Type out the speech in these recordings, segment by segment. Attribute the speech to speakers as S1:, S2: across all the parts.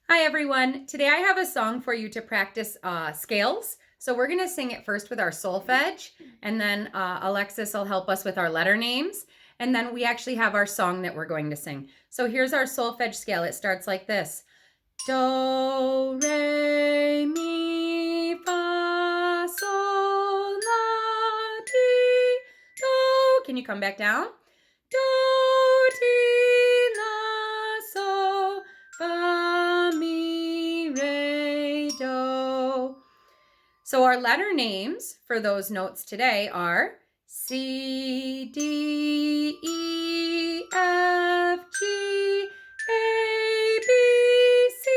S1: Hi everyone. Today I have a song for you to practice scales. So we're going to sing it first with our solfege, and then Alexis will help us with our letter names, and then we actually have our song that we're going to sing. So here's our solfege scale. It starts like this. Do, re, mi, fa, sol, la, ti, do. Can you come back down? Do, ti, la, so, fa, mi, re, do. So our letter names for those notes today are C, D, E, F, G, A, B, C.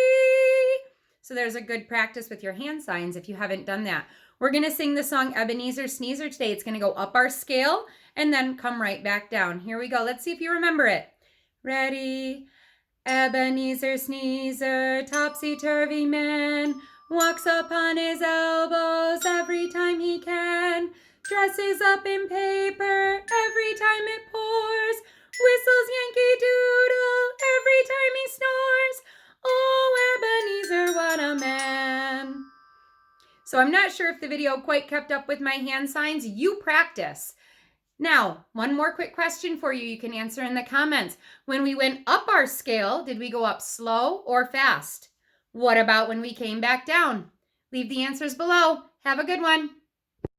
S1: So there's a good practice with your hand signs if you haven't done that. We're going to sing the song Ebenezer Sneezer today. It's going to go up our scale and then come right back down. Here we go. Let's see if you remember it. Ready? Ebenezer Sneezer, topsy-turvy man, walks upon his elbows every time he can, dresses up in paper every time it pours, whistles Yankee Doodle every time he snores. Oh, Ebenezer, what a man. So I'm not sure if the video quite kept up with my hand signs. You practice. Now, one more quick question for you. You can answer in the comments. When we went up our scale, did we go up slow or fast? What about when we came back down? Leave the answers below. Have a good one.